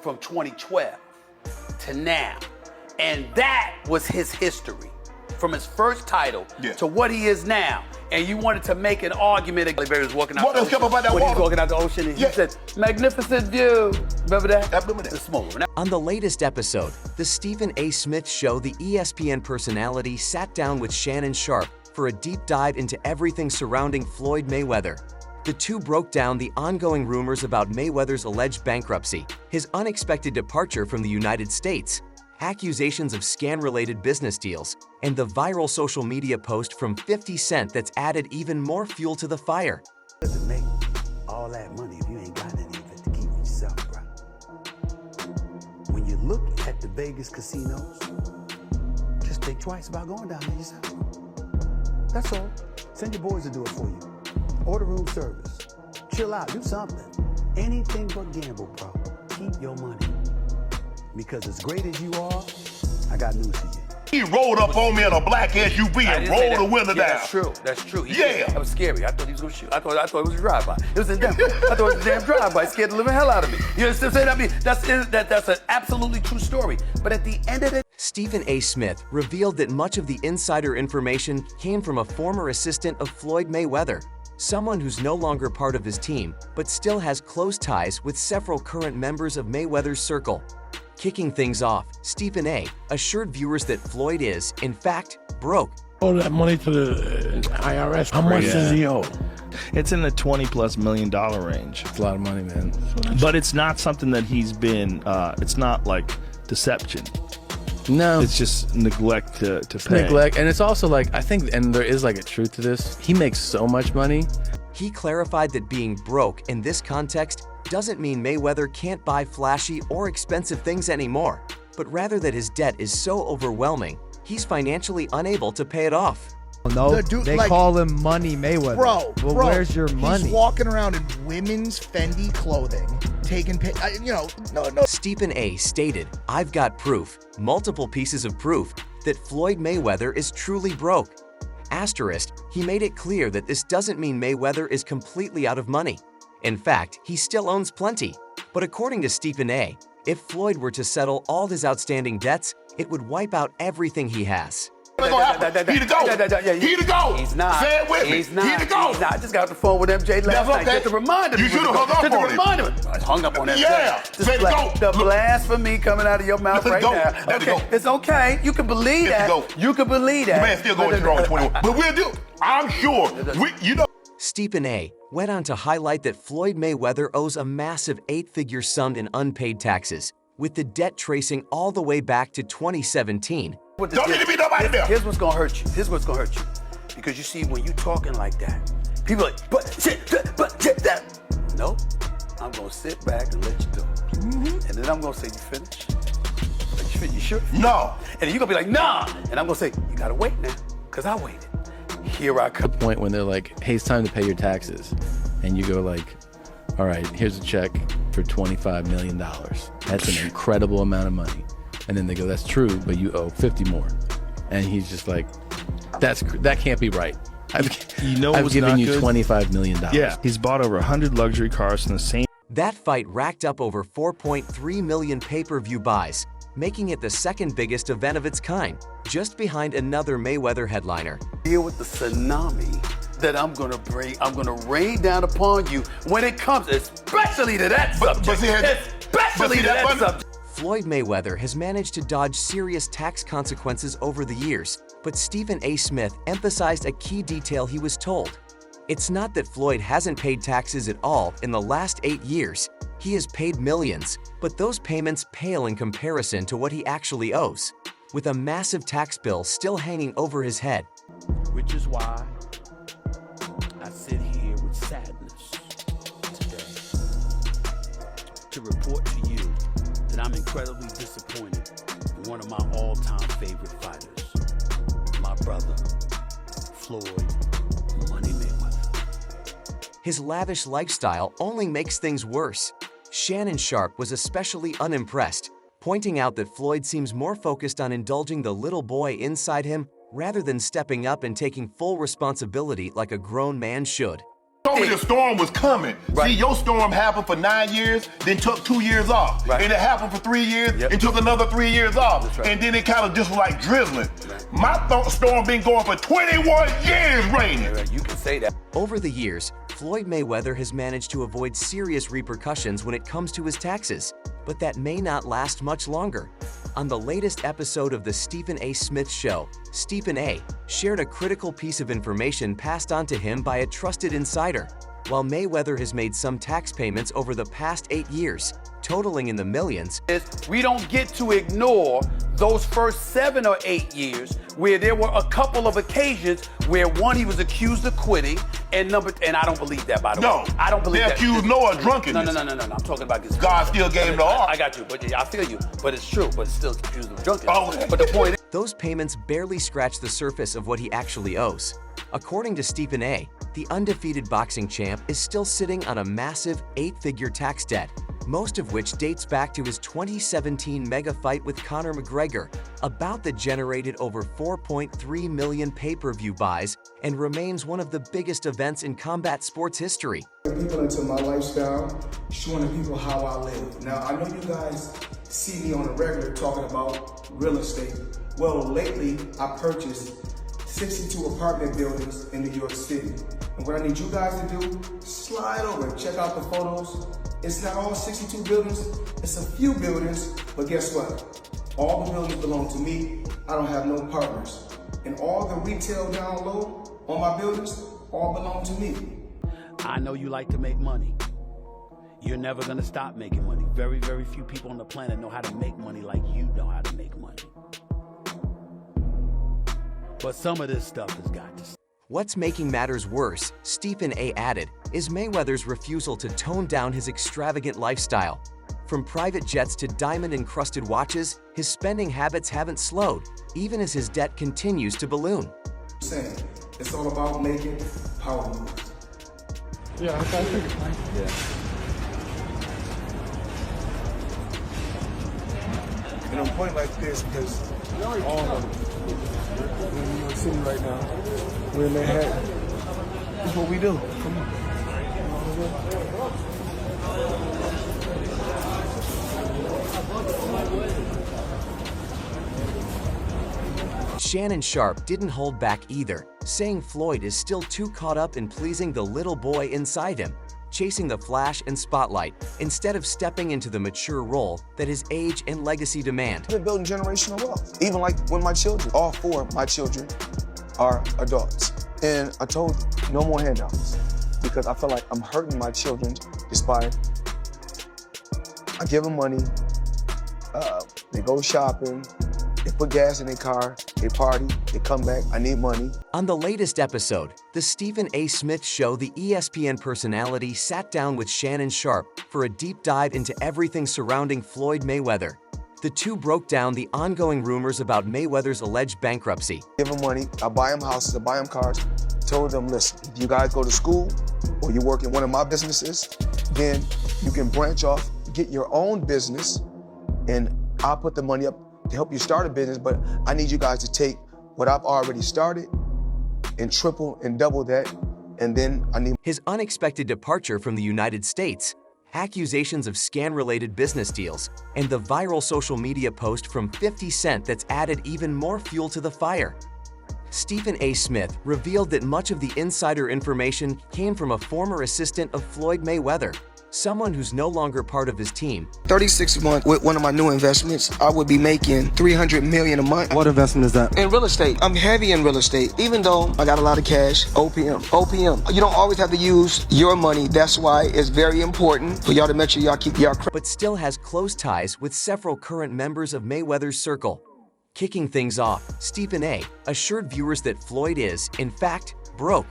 from 2012 to now. And that was his history. From his first title to what he is now. And you wanted to make an argument. He was walking out the ocean. When he was walking out the ocean, and he said, magnificent view. Remember that? I remember that. The smoke. On the latest episode, the Stephen A. Smith Show, the ESPN personality sat down with Shannon Sharpe for a deep dive into everything surrounding Floyd Mayweather. The two broke down the ongoing rumors about Mayweather's alleged bankruptcy, his unexpected departure from the United States, accusations of scam-related business deals, and the viral social media post from 50 Cent that's added even more fuel to the fire. Doesn't make all that money if you ain't got any of it to keep yourself, bro. When you look at the Vegas casinos, just think twice about going down there yourself. That's all. Send your boys to do it for you. Order room service. Chill out, do something. Anything but gamble, bro. Keep your money. Because as great as you are, I got news for you. He rolled up on me in a black SUV and rolled the window down. That's true. That's true. That was scary. I thought he was going to shoot. I thought it was a drive-by. It was a damn. I thought it was a damn drive-by. It scared the living hell out of me. You understand what I'm saying? I mean, that's an absolutely true story. But at the end of the Stephen A. Smith revealed that much of the insider information came from a former assistant of Floyd Mayweather, someone who's no longer part of his team, but still has close ties with several current members of Mayweather's circle. Kicking things off, Stephen A. assured viewers that Floyd is, in fact, broke. Owe that money to the IRS. How much does he owe? It's in the $20+ million range. It's a lot of money, man. But it's not something that he's been, it's not like deception. No. It's just neglect to pay. Neglect, and it's also like, I think, and there is like a truth to this, he makes so much money. He clarified that being broke in this context doesn't mean Mayweather can't buy flashy or expensive things anymore, but rather that his debt is so overwhelming, he's financially unable to pay it off. No, they call him Money Mayweather. Bro, where's your money? He's walking around in women's Fendi clothing, taking, no. Stephen A. stated, "I've got proof, multiple pieces of proof, that Floyd Mayweather is truly broke." Asterisk, he made it clear that this doesn't mean Mayweather is completely out of money. In fact, he still owns plenty. But according to Stephen A., if Floyd were to settle all his outstanding debts, it would wipe out everything he has. He to go. He to go. He's not. Say it with me. He's not. He to go. He's not. I just got off the phone with MJ last night. Just to remind him. You should have hung up on him. I hung up on MJ. Yeah. Say to go. The blasphemy coming out of your mouth right now. Okay, it's okay. You can believe that. You can believe that. The man still going strong at 21. But we'll do. I'm sure. Stephen A. went on to highlight that Floyd Mayweather owes a massive 8-figure sum in unpaid taxes, with the debt tracing all the way back to 2017. Don't need to be nobody there. Here's what's gonna hurt you. Here's what's gonna hurt you. Because you see, when you talking like that, people are like, but shit, that. No, I'm gonna sit back and let you go. And then I'm gonna say, you finished? You sure? No. And then you're gonna be like, nah. And I'm gonna say, you gotta wait now, because I waited. Here I come. The point when they're like, hey, it's time to pay your taxes. And you go like, all right, here's a check for $25 million. That's an incredible amount of money. And then they go, that's true, but you owe 50 more. And he's just like, that can't be right. I've given you $25 million. Yeah, he's bought over 100 luxury cars from the same. That fight racked up over 4.3 million pay-per-view buys, making it the second biggest event of its kind, just behind another Mayweather headliner. Deal with the tsunami that I'm gonna rain down upon you when it comes, especially to that subject. Especially to that subject. Floyd Mayweather has managed to dodge serious tax consequences over the years, but Stephen A. Smith emphasized a key detail he was told. It's not that Floyd hasn't paid taxes at all in the last 8 years. He has paid millions, but those payments pale in comparison to what he actually owes, with a massive tax bill still hanging over his head. Which is why I sit here with sadness today to report to you that I'm incredibly disappointed in one of my all-time favorite fighters, my brother, Floyd Money Mayweather. His lavish lifestyle only makes things worse. Shannon Sharpe was especially unimpressed, pointing out that Floyd seems more focused on indulging the little boy inside him rather than stepping up and taking full responsibility like a grown man should. told me the storm was coming. Right. See, your storm happened for 9 years, then took 2 years off. Right. And it happened for 3 years, Yep. and took another 3 years off. That's right. And then it kind of just was like drizzling. My storm been going for 21 years raining. You can say that. Over the years, Floyd Mayweather has managed to avoid serious repercussions when it comes to his taxes, but that may not last much longer. On the latest episode of The Stephen A. Smith Show, Stephen A. shared a critical piece of information passed on to him by a trusted insider. While Mayweather has made some tax payments over the past 8 years, totaling in the millions, We don't get to ignore those first 7 or 8 years where there were a couple of occasions where one, he was accused of quitting, and I don't believe that, by the No, way. I don't believe they that. accused Noah of drunkenness. No. I'm talking about this. God still gave him the heart. I got you, but I feel you. But it's true, but it's still accused of drunkenness. Oh. But the point is, those payments barely scratch the surface of what he actually owes. According to Stephen A., the undefeated boxing champ is still sitting on a massive 8-figure tax debt, most of which dates back to his 2017 mega fight with Conor McGregor, a bout that generated over 4.3 million pay-per-view buys and remains one of the biggest events in combat sports history. People into my lifestyle, showing people how I live. Now, I know you guys see me on a regular talking about real estate. Well, lately, I purchased 62 apartment buildings in New York City. And what I need you guys to do, slide over and check out the photos. It's not all 62 buildings, it's a few buildings, but guess what? All the buildings belong to me. I don't have no partners. And all the retail down low on my buildings all belong to me. I know you like to make money. You're never gonna stop making money. Very, very few people on the planet know how to make money like you know how to make money. But some of this stuff has got to stop. What's making matters worse, Stephen A. added, is Mayweather's refusal to tone down his extravagant lifestyle. From private jets to diamond-encrusted watches, his spending habits haven't slowed, even as his debt continues to balloon. Saying it's all about making power moves. Yeah, I figured. yeah. And I'm pointing like this because all of them, we're in New York City right now. We're in Manhattan. This is what we do. Come on. Shannon Sharpe didn't hold back either, saying Floyd is still too caught up in pleasing the little boy inside him, chasing the flash and spotlight, instead of stepping into the mature role that his age and legacy demand. I've been building generational wealth. Even like when my children, all 4 of my children are adults. And I told them, no more handouts, because I feel like I'm hurting my children just by, I give them money, they go shopping, they put gas in their car, they party, they come back, I need money. On the latest episode, The Stephen A. Smith Show, the ESPN personality sat down with Shannon Sharpe for a deep dive into everything surrounding Floyd Mayweather. The two broke down the ongoing rumors about Mayweather's alleged bankruptcy. Give them money, I buy them houses, I buy them cars. Told them, listen, if you guys go to school or you work in one of my businesses, then you can branch off, get your own business, and I'll put the money up to help you start a business, but I need you guys to take what I've already started and triple and double that, and then I need... His unexpected departure from the United States, accusations of scam-related business deals, and the viral social media post from 50 Cent that's added even more fuel to the fire. Stephen A. Smith revealed that much of the insider information came from a former assistant of Floyd Mayweather, someone who's no longer part of his team. 36 months with one of my new investments, I would be making $300 million a month. What investment is that? In real estate. I'm heavy in real estate. Even though I got a lot of cash, OPM. You don't always have to use your money. That's why it's very important for y'all to make sure y'all keep y'all credit. But still has close ties with several current members of Mayweather's circle. Kicking things off, Stephen A. assured viewers that Floyd is, in fact, broke.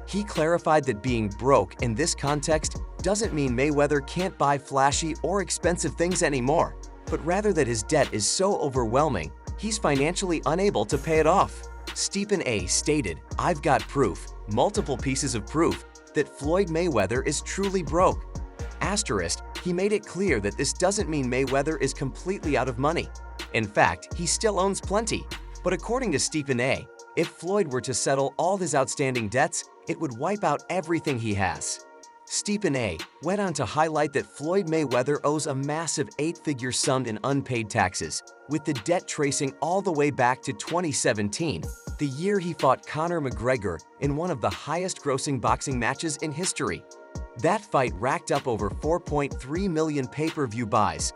He clarified that being broke in this context doesn't mean Mayweather can't buy flashy or expensive things anymore, but rather that his debt is so overwhelming, he's financially unable to pay it off. Stephen A. stated, "I've got proof, multiple pieces of proof, that Floyd Mayweather is truly broke." Asterisk, he made it clear that this doesn't mean Mayweather is completely out of money. In fact, he still owns plenty. But according to Stephen A., if Floyd were to settle all his outstanding debts, it would wipe out everything he has. Stephen A. went on to highlight that Floyd Mayweather owes a massive 8-figure sum in unpaid taxes, with the debt tracing all the way back to 2017, the year he fought Conor McGregor in one of the highest-grossing boxing matches in history. That fight racked up over 4.3 million pay-per-view buys,